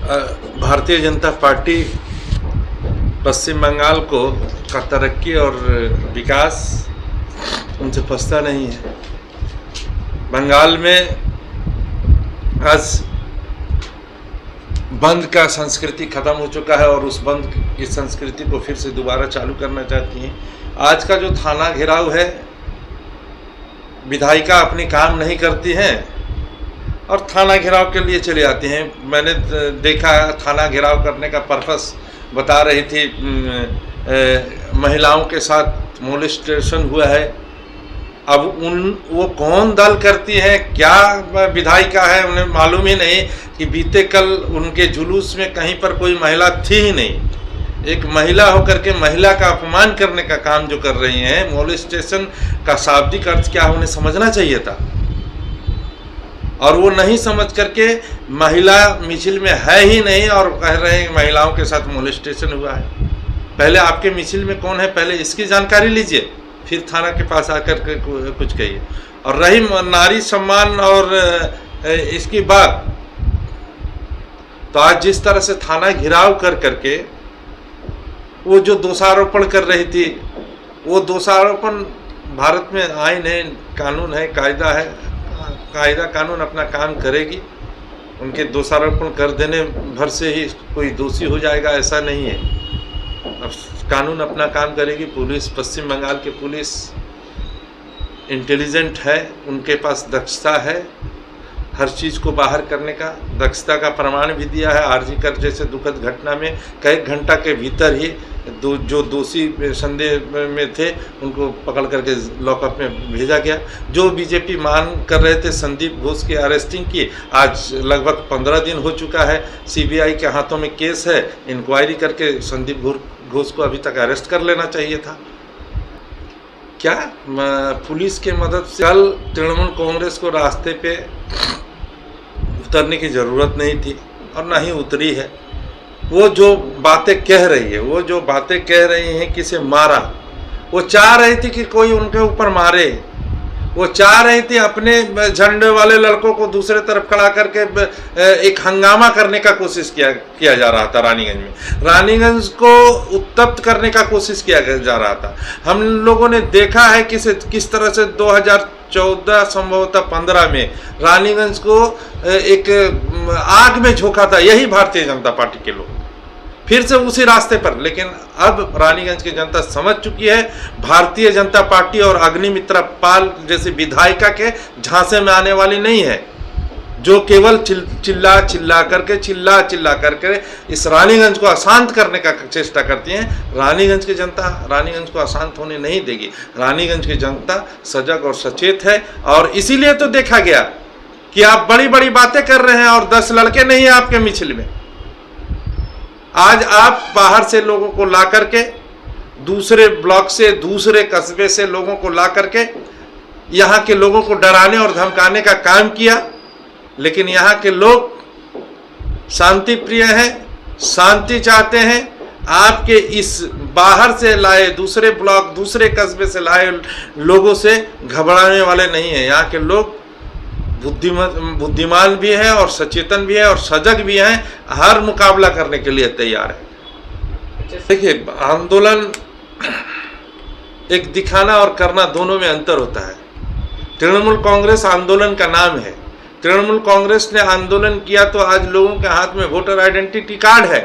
Bharatiya Janata party पश्चिम बंगाल का तरक्की और विकास उनसे फंसता नहीं है। बंगाल में आज बंद का संस्कृति खत्म हो चुका है और उस बंद की संस्कृति को फिर से दोबारा चालू करना चाहती हैं। आज का जो थाना घेराव है, विधायिका अपनी काम नहीं करती हैं और थाना घेराव के लिए चले आते हैं। मैंने देखा थाना घेराव करने का पर्पस बता रही थी, महिलाओं के साथ मोलेस्टेशन हुआ है। अब वो कौन दल करती है, क्या विधायिका है, उन्हें मालूम ही नहीं कि बीते कल उनके जुलूस में कहीं पर कोई महिला थी ही नहीं। एक महिला होकर के महिला का अपमान करने का काम जो कर रही हैं, मोलेस्टेशन का शाब्दिक अर्थ क्या है उन्हें समझना चाहिए था और वो नहीं समझ करके महिला मिছিল में है ही नहीं और कह रहे हैं महिलाओं के साथ मोलेस्टेशन हुआ है। पहले आपके मिছিল में कौन है, पहले इसकी जानकारी लीजिए, फिर थाना के पास आकर के कुछ कहिए। और रही नारी सम्मान और इसकी बात, तो आज जिस तरह से थाना घिराव कर करके वो जो दोषारोपण कर रही थी, वो दोषारोपण भारत में आईन है, कानून है, कायदा है, कायदा कानून अपना काम करेगी। उनके दोषारोपण कर देने भर से ही कोई दोषी हो जाएगा ऐसा नहीं है। अब कानून अपना काम करेगी। पुलिस, पश्चिम बंगाल की पुलिस इंटेलिजेंट है, उनके पास दक्षता है, हर चीज़ को बाहर करने का दक्षता का प्रमाण भी दिया है। आरजी कर जैसे दुखद घटना में कई घंटा के भीतर ही जो दोषी संदेह में थे उनको पकड़ करके लॉकअप में भेजा गया। जो बीजेपी मांग कर रहे थे संदीप घोष की अरेस्टिंग की, आज लगभग 15 दिन हो चुका है। सीबीआई के हाथों में केस है, इंक्वायरी करके संदीप घोष को अभी तक अरेस्ट कर लेना चाहिए था। क्या पुलिस के मदद से कल तृणमूल कांग्रेस को रास्ते पे उतरने की ज़रूरत नहीं थी और ना ही उतरी है। वो जो बातें कह रही हैं किसे मारा, वो चाह रही थी कि कोई उनके ऊपर मारे। वो चाह रही थी अपने झंडे वाले लड़कों को दूसरे तरफ खड़ा करके एक हंगामा करने का कोशिश किया जा रहा था। रानीगंज को उत्तप्त करने का कोशिश किया जा रहा था। हम लोगों ने देखा है किस तरह से 2014 संभवतः 15 में रानीगंज को एक आग में झोंका था यही भारतीय जनता पार्टी के लोग, फिर से उसी रास्ते पर। लेकिन अब रानीगंज की जनता समझ चुकी है भारतीय जनता पार्टी और अग्निमित्रा पाल जैसे विधायिका के झांसे में आने वाली नहीं है, जो केवल चिल्ला चिल्ला करके इस रानीगंज को अशांत करने का चेष्टा करती हैं। रानीगंज की जनता रानीगंज को अशांत होने नहीं देगी। रानीगंज की जनता सजग और सचेत है और इसीलिए तो देखा गया कि आप बड़ी बड़ी बातें कर रहे हैं और 10 लड़के नहीं है आपके मिছিল में। आज आप बाहर से लोगों को ला करके, दूसरे ब्लॉक से, दूसरे कस्बे से लोगों को ला करके यहाँ के लोगों को डराने और धमकाने का काम किया। लेकिन यहाँ के लोग शांति प्रिय हैं, शांति चाहते हैं। आपके इस बाहर से लाए, दूसरे ब्लॉक, दूसरे कस्बे से लाए लोगों से घबराने वाले नहीं हैं। यहाँ के लोग बुद्धिमान भी हैं और सचेतन भी है और सजग भी हैं, हर मुकाबला करने के लिए तैयार है। देखिए, आंदोलन एक दिखाना और करना दोनों में अंतर होता है। तृणमूल कांग्रेस आंदोलन का नाम है। तृणमूल कांग्रेस ने आंदोलन किया तो आज लोगों के हाथ में वोटर आइडेंटिटी कार्ड है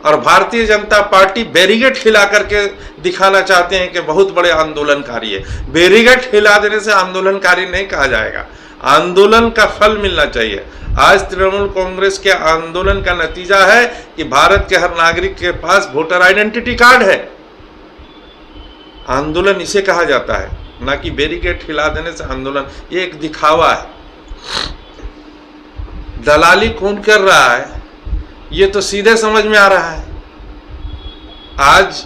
और भारतीय जनता पार्टी बैरिकेड हिला करके दिखाना चाहते हैं कि बहुत बड़े आंदोलनकारी है। बैरिकेड हिला देने से आंदोलनकारी नहीं कहा जाएगा, आंदोलन का फल मिलना चाहिए। आज तृणमूल कांग्रेस के आंदोलन का नतीजा है कि भारत के हर नागरिक के पास वोटर आइडेंटिटी कार्ड है। आंदोलन इसे कहा जाता है, ना कि बैरिकेड हिला देने से आंदोलन। ये एक दिखावा है। दलाली कौन कर रहा है ये तो सीधे समझ में आ रहा है। आज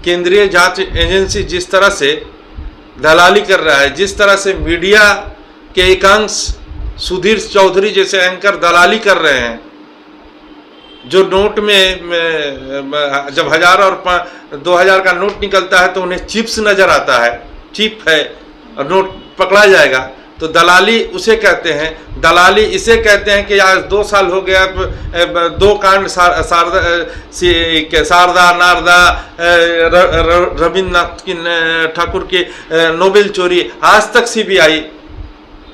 केंद्रीय जांच एजेंसी जिस तरह से दलाली कर रहा है, जिस तरह से मीडिया के एकांश सुधीर चौधरी जैसे एंकर दलाली कर रहे हैं, जो नोट में जब 1000 और 2000 का नोट निकलता है तो उन्हें चिप्स नजर आता है, चिप है और नोट पकड़ा जाएगा। तो दलाली उसे कहते हैं। दलाली इसे कहते हैं कि आज 2 साल हो गया, 2 कांड शारदा नारदा रविन्द्रनाथ की ठाकुर की नोबेल चोरी, आज तक सीबीआई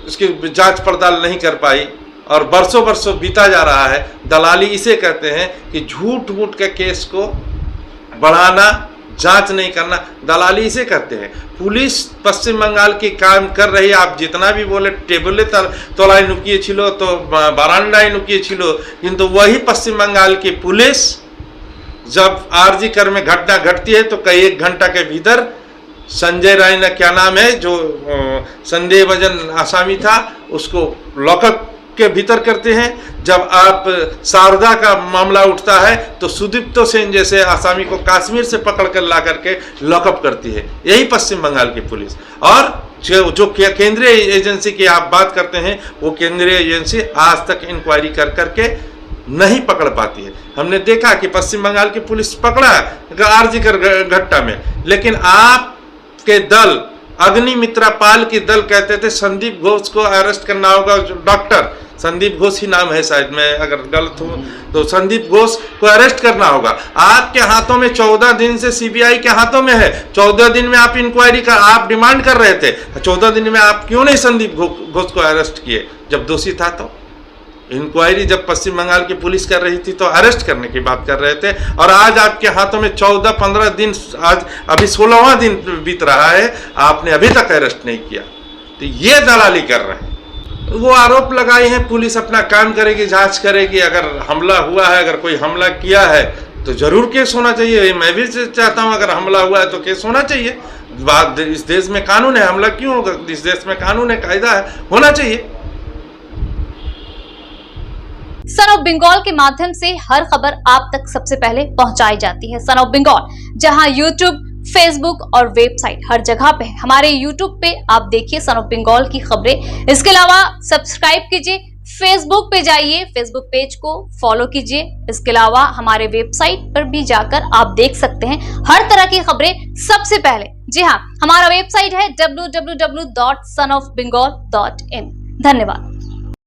उसकी जांच पड़ताल नहीं कर पाई और बरसों बरसों बीता जा रहा है। दलाली इसे कहते हैं कि झूठ मूठ के केस को बढ़ाना, जांच नहीं करना, दलाली इसे कहते हैं। पुलिस पश्चिम बंगाल की काम कर रही है। आप जितना भी बोले टेबले तोलाई नुकिए छिलो तो बारांडाई नुकिए छिलो, किंतु वही पश्चिम बंगाल की पुलिस जब आरजी कर में घटना घटती है तो कई 1 घंटा के भीतर संजय राय ने, क्या नाम है, जो संदेहभाजन आसामी था, उसको लॉकअप के भीतर करते हैं। जब आप शारदा का मामला उठता है तो सुदीप्तो सेन जैसे आसामी को कश्मीर से पकड़ कर ला करके लॉकअप करती है, यही पश्चिम बंगाल की पुलिस। और जो केंद्रीय एजेंसी की आप बात करते हैं, वो केंद्रीय एजेंसी आज तक इंक्वायरी कर करके नहीं पकड़ पाती है। हमने देखा कि पश्चिम बंगाल की पुलिस पकड़ा आरजी कर घटना में, लेकिन आपके दल अग्निमित्रा पाल की दल कहते थे संदीप घोष को अरेस्ट करना होगा। डॉक्टर संदीप घोष ही नाम है शायद, मैं अगर गलत हूं तो संदीप घोष को अरेस्ट करना होगा। आपके हाथों में 14 दिन से सीबीआई के हाथों में है। 14 दिन में आप इंक्वायरी का आप डिमांड कर रहे थे, 14 दिन में आप क्यों नहीं संदीप घोष को अरेस्ट किए जब दोषी था? तो इंक्वायरी जब पश्चिम बंगाल की पुलिस कर रही थी तो अरेस्ट करने की बात कर रहे थे, और आज आपके हाथों में 14-15 दिन, आज अभी 16वां दिन बीत रहा है, आपने अभी तक अरेस्ट नहीं किया। तो ये दलाली कर रहे हैं। वो आरोप लगाए हैं पुलिस अपना काम करेगी, जांच करेगी। अगर हमला हुआ है, अगर कोई हमला किया है तो जरूर केस होना चाहिए। मैं भी चाहता हूं अगर हमला हुआ है तो केस होना चाहिए। बात इस देश में कानून है, हमला क्यों होगा? इस देश में कानून है, कायदा है, होना चाहिए। सन ऑफ बंगाल के माध्यम से हर खबर आप तक सबसे पहले पहुंचाई जाती है। सन ऑफ बंगाल जहां यूट्यूब, फेसबुक और वेबसाइट हर जगह पे, हमारे यूट्यूब पे आप देखिए सन ऑफ बंगाल की खबरें। इसके अलावा सब्सक्राइब कीजिए, फेसबुक पे जाइए, फेसबुक पेज को फॉलो कीजिए। इसके अलावा हमारे वेबसाइट पर भी जाकर आप देख सकते हैं हर तरह की खबरें सबसे पहले। जी हाँ, हमारा वेबसाइट है www.sonofbengal.in। धन्यवाद।